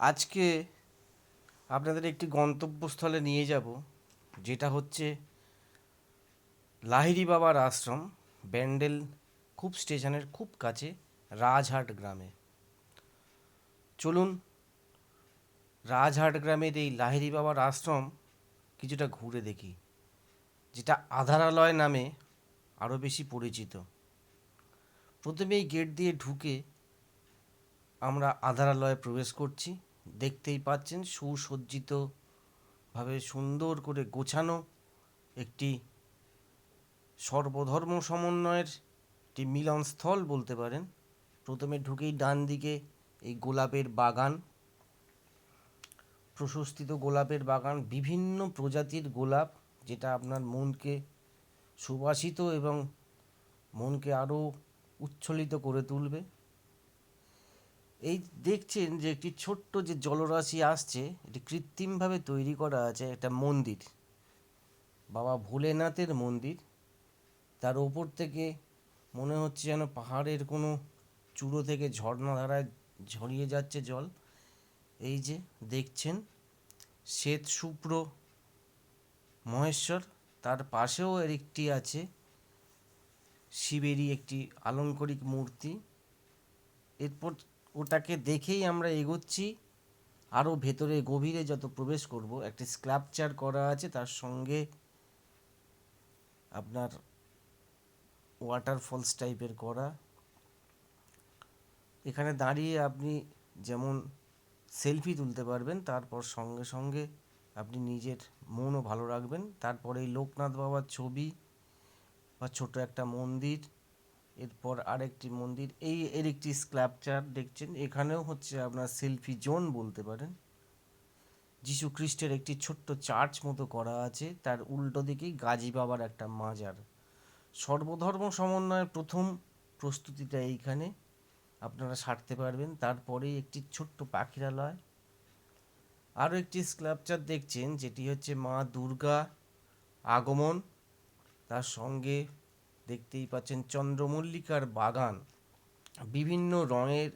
আজকে আপনাদের একটি গন্তব্যস্থলে নিয়ে যাব, যেটা হচ্ছে লাহিড়ী বাবার আশ্রম, ব্যান্ডেল খুব স্টেশনের খুব কাছে, রাজহাট গ্রামে। চলুন রাজহাট গ্রামের এই লাহিড়ী বাবার আশ্রম কিছুটা ঘুরে দেখি, যেটা আধারালয় নামে আরও বেশি পরিচিত। প্রথমেই গেট দিয়ে ঢুকে আমরা আধারালয়ে প্রবেশ করছি। দেখতেই পাচ্ছেন সুসজ্জিতভাবে সুন্দর করে গোছানো একটি সর্বধর্ম সমন্বয়ের একটি মিলনস্থল বলতে পারেন। প্রথমে ঢুকেই ডান দিকে এই গোলাপের বাগান, প্রশস্তিত গোলাপের বাগান, বিভিন্ন প্রজাতির গোলাপ, যেটা আপনার মনকে সুবাসিত এবং মনকে আরও উচ্ছ্বলিত করে তুলবে। এই দেখছেন যে একটি ছোট্ট যে জলরাশি আসছে, এটি কৃত্রিমভাবে তৈরি করা আছে একটা মন্দির, বাবা ভোলেনাথের মন্দির। তার ওপর থেকে মনে হচ্ছে যেন পাহাড়ের কোনো চূড়ো থেকে ঝর্ণাধারায় ঝরিয়ে যাচ্ছে জল। এই যে দেখছেন শ্বেত শুভ্র মহেশ্বর, তার পাশেও এর একটি আছে শিবেরই একটি আলংকারিক মূর্তি। এরপর ওটাকে দেখেই আমরা এগোচ্ছি আরও ভেতরে গভীরে, যত প্রবেশ করব একটি স্ক্লাপচার করা আছে, তার সঙ্গে আপনার ওয়াটারফলস টাইপের করা। এখানে দাঁড়িয়ে আপনি যেমন সেলফি তুলতে পারবেন, তারপর সঙ্গে সঙ্গে আপনি নিজের মনও ভালো রাখবেন। তারপরে এই লোকনাথ বাবার ছবি বা ছোট একটা মন্দির, এরপর আরেকটি মন্দির, এর একটি স্ক্লাপচার দেখছেন। এখানেও হচ্ছে আপনার সেলফি জোন বলতে পারেন। যীশু খ্রিস্টের একটি ছোট্ট চার্চ মতো করা আছে, তার উল্টো দিকেই গাজী বাবার একটা মাজার। সর্বধর্ম সমন্বয়ের প্রথম প্রস্তুতিটা এইখানে আপনারা সারতে পারবেন। তারপরেই একটি ছোট্ট পাখিরালয়, আরও একটি স্ক্লাপচার দেখছেন, যেটি হচ্ছে মা দুর্গা আগমন। তার সঙ্গে দেখতেই পাচ্ছেন চন্দ্রমল্লিকার বাগান, বিভিন্ন রঙের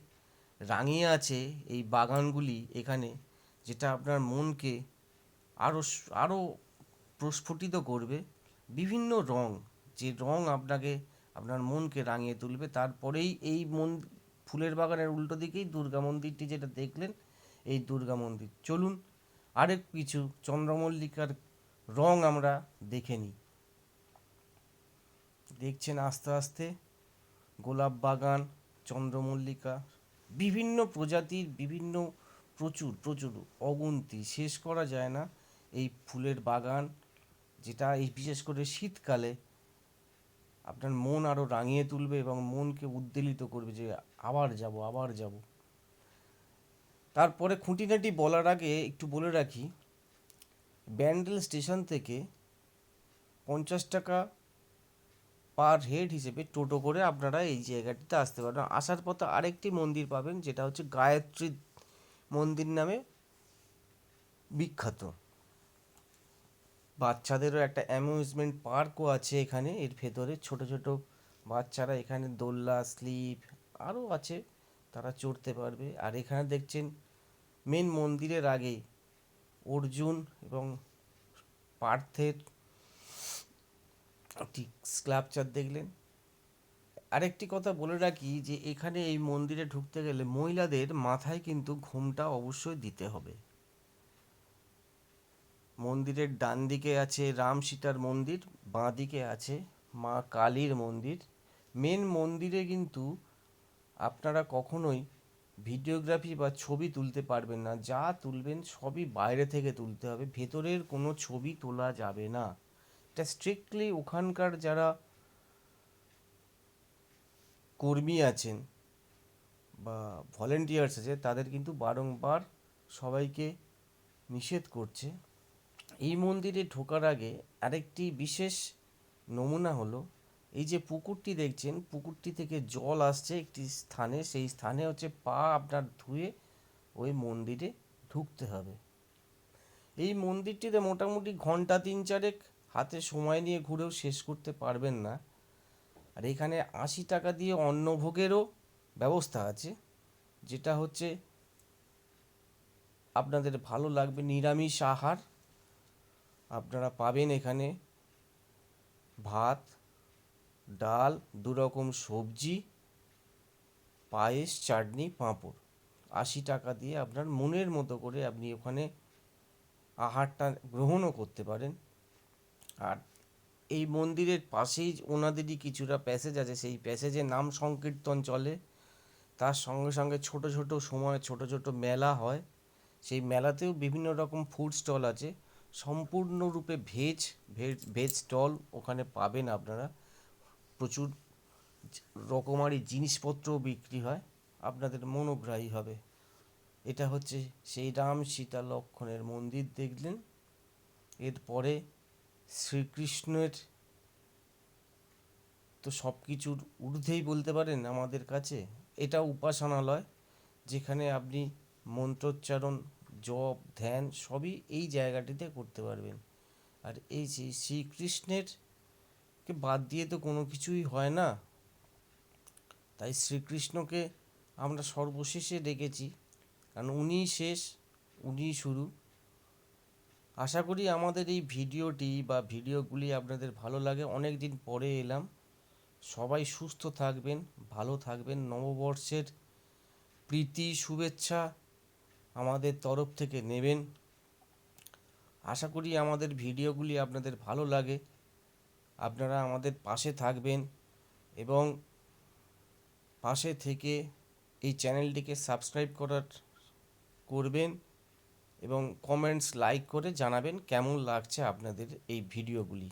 রাঙিয়ে আছে এই বাগানগুলি এখানে, যেটা আপনার মনকে আরও আরও প্রস্ফুটিত করবে। বিভিন্ন রং, যে রং আপনার মনকে রাঙিয়ে তুলবে। তারপরেই এই ফুলের বাগানের উল্টো দিকেই দুর্গা মন্দিরটি যেটা দেখলেন, এই দুর্গা মন্দির। চলুন আরেক কিছু চন্দ্রমল্লিকার রং আমরা দেখে নিই। দেখছেন আস্তে আস্তে গোলাপ বাগান, চন্দ্রমল্লিকা, বিভিন্ন প্রজাতির, বিভিন্ন প্রচুর প্রচুর অগুন্তি, শেষ করা যায় না এই ফুলের বাগান, যেটা এই বিশেষ করে শীতকালে আপনার মন আরও রাঙিয়ে তুলবে এবং মনকে উদ্বেলিত করবে যে আবার যাব আবার যাব। তারপরে খুঁটিনাটি বলার আগে একটু বলে রাখি, ব্যান্ডেল স্টেশন থেকে 50 টাকা পার হেড হিসেবে টোটো করে আপনারা এই জায়গাটিতে আসতে পারবেন। আসার পথে আরেকটি মন্দির পাবেন, যেটা হচ্ছে গায়ত্রী মন্দির নামে বিখ্যাত। বাচ্চাদেরও একটা অ্যামিউজমেন্ট পার্কও আছে এখানে, এর ভেতরে ছোট ছোট বাচ্চারা এখানে দোলনা, স্লিপ আরও আছে, তারা চড়তে পারবে। আর এখানে দেখছেন মেন মন্দিরের আগেই অর্জুন এবং পার্থের একটি স্ক্লাপচার দেখলেন। আরেকটি কথা বলে রাখি যে এখানে এই মন্দিরে ঢুকতে গেলে মহিলাদের মাথায় কিন্তু ঘোমটা অবশ্যই দিতে হবে। মন্দিরের ডান দিকে আছে রাম সীতার মন্দির, বাঁ দিকে আছে মা কালীর মন্দির। মেন মন্দিরে কিন্তু আপনারা কখনোই ভিডিওগ্রাফি বা ছবি তুলতে পারবেন না, যা তুলবেন সবই বাইরে থেকে তুলতে হবে, ভেতরের কোনো ছবি তোলা যাবে না। এটা স্ট্রিক্টলি ওখানকার যারা কর্মী আছেন বা ভলেন্টিয়ার্স আছে, তাদের কিন্তু বারংবার সবাইকে নিষেধ করছে। এই মন্দিরে ঢোকার আগে আরেকটি বিশেষ নমুনা হলো, এই যে পুকুরটি দেখছেন, পুকুরটি থেকে জল আসছে একটি স্থানে, সেই স্থানে হচ্ছে পা আপনার ধুয়ে ওই মন্দিরে ঢুকতে হবে। এই মন্দিরটিতে মোটামুটি ঘন্টা 3-4 হাতে সময় নিয়ে ঘুরেও শেষ করতে পারবেন না। আর এখানে 80 টাকা দিয়ে অন্নভোগেরও ব্যবস্থা আছে, যেটা হচ্ছে আপনাদের ভালো লাগবে। নিরামিষ আহার আপনারা পাবেন এখানে, ভাত, ডাল, 2 রকম সবজি, পায়েস, চাটনি, পাঁপড়। 80 টাকা দিয়ে আপনার মনের মতো করে আপনি ওখানে আহারটা গ্রহণও করতে পারেন। আর এই মন্দিরের পাশেই ওনাদেরই কিছুটা প্যাসেজ আছে, সেই প্যাসেজে নাম সংকীর্তন চলে। তার সঙ্গে সঙ্গে ছোট ছোট সময় ছোট ছোট মেলা হয়, সেই মেলাতেও বিভিন্ন রকম ফুড স্টল আছে। সম্পূর্ণরূপে ভেজ ভেজ ভেজ স্টল ওখানে পাবেন আপনারা। প্রচুর রকমারি জিনিসপত্রও বিক্রি হয়, আপনাদের মনোগ্রাহী হবে। এটা হচ্ছে সেই রাম সীতা লক্ষ্মণের মন্দির দেখলেন। এরপরে শ্রীকৃষ্ণের তো সব কিছুর ঊর্ধ্বেই বলতে পারেন আমাদের কাছে। এটা উপাসনালয়, যেখানে আপনি মন্ত্রোচ্চারণ, জপ, ধ্যান সবই এই জায়গাটিতে করতে পারবেন। আর এই শ্রীকৃষ্ণের কে বাদ দিয়ে তো কোনো কিছুই হয় না, তাই শ্রীকৃষ্ণকে আমরা সর্বশেষে রেখেছি, কারণ উনিই শেষ, উনিই শুরু। আশা করি আমাদের এই ভিডিওটি বা ভিডিওগুলি আপনাদের ভালো লাগে। অনেক দিন পরে এলাম। সবাই সুস্থ থাকবেন, ভালো থাকবেন। নববর্ষের প্রীতি শুভেচ্ছা আমাদের তরফ থেকে নেবেন। আশা করি আমাদের ভিডিওগুলি আপনাদের ভালো লাগে। আপনারা আমাদের পাশে থাকবেন এবং পাশে থেকে এই চ্যানেলটিকে সাবস্ক্রাইব করবেন এবং কমেন্টস লাইক করে জানাবেন কেমন লাগছে আপনাদের এই ভিডিওগুলি।